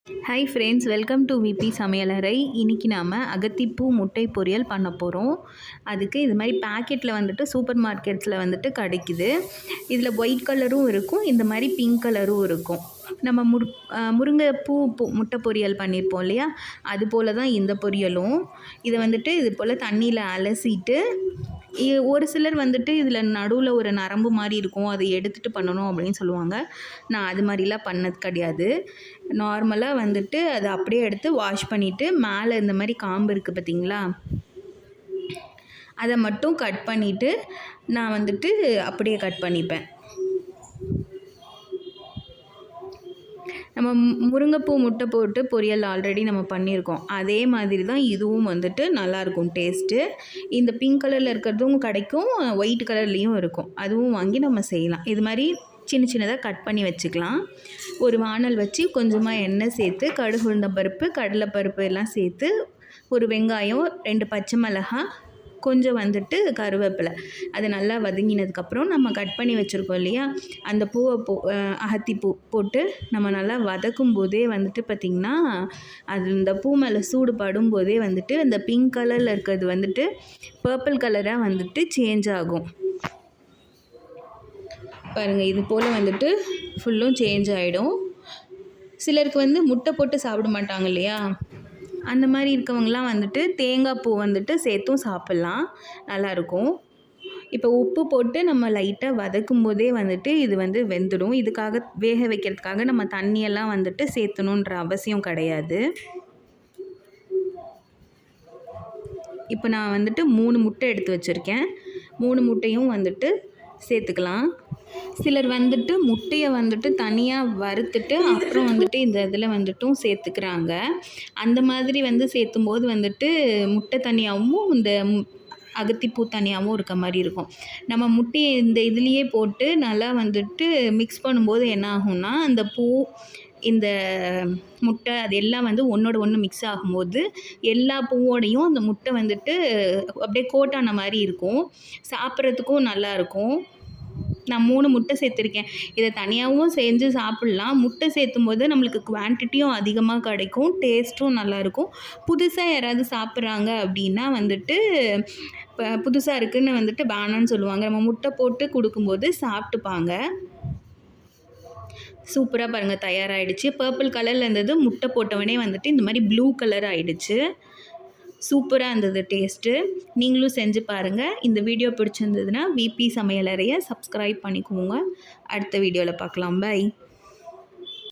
Hi friends, welcome to vpsamayalarai. இன்றைக்கி நாம் அகத்திப்பூ முட்டை பொரியல் பண்ண போகிறோம். அதுக்கு இது மாதிரி பேக்கெட்டில் வந்துட்டு சூப்பர் மார்க்கெட்ஸில் வந்துட்டு கிடைக்குது. இதில் ஒயிட் கலரும் இருக்கும், இந்த மாதிரி பிங்க் கலரும் இருக்கும். நம்ம முருங்கைப்பூ முட்டை பொரியல் பண்ணியிருப்போம் இல்லையா, அது போல் தான் இந்த பொரியலும். இதை வந்துட்டு இது போல் தண்ணியில் அலசிட்டு, ஒரு சிலர் வந்துட்டு இதில் நடுவில் ஒரு நரம்பு மாதிரி இருக்கும், அதை எடுத்துகிட்டு பண்ணணும் அப்படின்னு சொல்லுவாங்க. நான் அது மாதிரிலாம் பண்ணது கிடையாது. நார்மலாக வந்துட்டு அதை அப்படியே எடுத்து வாஷ் பண்ணிவிட்டு மேலே இந்த மாதிரி காம்பு இருக்குது பார்த்திங்களா, அதை மட்டும் கட் பண்ணிவிட்டு நான் வந்துட்டு அப்படியே கட் பண்ணிப்பேன். நம்ம முருங்கைப்பூ முட்டை போட்டு பொரியல் ஆல்ரெடி நம்ம பண்ணியிருக்கோம், அதே மாதிரி தான் இதுவும் வந்துட்டு நல்லாயிருக்கும் டேஸ்ட்டு. இந்த பிங்க் கலரில் இருக்கிறதும் கிடைக்கும், ஒயிட் கலர்லேயும் இருக்கும், அதுவும் வாங்கி நம்ம செய்யலாம். இது மாதிரி சின்ன சின்னதாக கட் பண்ணி வச்சுக்கலாம். ஒரு வானல் வச்சு கொஞ்சமாக எண்ணெய் சேர்த்து கடுகு உளுந்தம் பருப்பு கடலைப்பருப்பு எல்லாம் சேர்த்து, ஒரு வெங்காயம் 2 பச்சை மிளகாய் கொஞ்சம் வந்துட்டு கருவேப்பிலை, அது நல்லா வதங்கினதுக்கப்புறம் நம்ம கட் பண்ணி வச்சுருக்கோம் இல்லையா, அந்த பூவை அகத்திப்பூ போட்டு நம்ம நல்லா வதக்கும் போதே வந்துட்டு பார்த்திங்கன்னா, அது இந்த பூ மேலே சூடு படும்போதே வந்துட்டு அந்த பிங்க் கலரில் இருக்கிறது வந்துட்டு பர்பிள் கலராக வந்துட்டு சேஞ்ச் ஆகும். பாருங்கள், இது போல் வந்துட்டு ஃபுல்லும் சேஞ்ச் ஆகிடும். சிலருக்கு வந்து முட்டை போட்டு சாப்பிட மாட்டாங்க இல்லையா, அந்த மாதிரி இருக்கவங்களாம் வந்துட்டு தேங்காய் பூ வந்துட்டு சேர்த்தும் சாப்பிட்லாம், நல்லாயிருக்கும். இப்போ உப்பு போட்டு நம்ம லைட்டாக வதக்கும் போதே வந்துட்டு இது வந்து வெந்துடும். இதுக்காக வேக வைக்கிறதுக்காக நம்ம தண்ணியெல்லாம் வந்துட்டு சேர்த்தணுன்ற அவசியம் கிடையாது. இப்போ நான் வந்துட்டு 3 முட்டை எடுத்து வச்சுருக்கேன். 3 முட்டையும் வந்துட்டு சேர்த்துக்கலாம். சிலர் வந்துட்டு முட்டையை வந்துட்டு தனியாக வறுத்துட்டு அப்புறம் வந்துட்டு இந்த இதில் வந்துட்டும் சேர்த்துக்கிறாங்க. அந்த மாதிரி வந்து சேர்த்தும்போது வந்துட்டு முட்டை தனியாகவும் இந்த அகத்திப்பூ தனியாகவும் இருக்க மாதிரி இருக்கும். நம்ம முட்டையை இந்த இதுலேயே போட்டு நல்லா வந்துட்டு மிக்ஸ் பண்ணும்போது என்ன ஆகும்னா, அந்த பூ இந்த முட்டை அது எல்லாம் வந்து ஒன்றோட ஒன்று மிக்ஸ் ஆகும்போது எல்லா பூவோடையும் அந்த முட்டை வந்துட்டு அப்படியே கோட்டான மாதிரி இருக்கும், சாப்பிட்றதுக்கும் நல்லாயிருக்கும். நான் 3 முட்டை சேர்த்துருக்கேன். இதை தனியாகவும் செஞ்சு சாப்பிட்லாம். முட்டை சேர்த்தும் போது நம்மளுக்கு குவான்டிட்டியும் அதிகமாக கிடைக்கும், டேஸ்ட்டும் நல்லாயிருக்கும். புதுசாக யாராவது சாப்பிட்றாங்க அப்படின்னா வந்துட்டு புதுசாக இருக்குதுன்னு வந்துட்டு வேணான்னு சொல்லுவாங்க. நம்ம முட்டை போட்டு கொடுக்கும்போது சாப்பிட்டுப்பாங்க. சூப்பராக பாருங்கள் தயாராகிடுச்சு. பர்பிள் கலரில் இருந்தது, முட்டை போட்டவனே வந்துட்டு இந்த மாதிரி ப்ளூ கலர் ஆகிடுச்சு. சூப்பராக இருந்தது டேஸ்ட்டு. நீங்களும் செஞ்சு பாருங்கள். இந்த வீடியோ பிடிச்சிருந்ததுன்னா விபி சமையலறையை சப்ஸ்கிரைப் பண்ணிக்கோங்க. அடுத்த வீடியோவில் பார்க்கலாம். பை.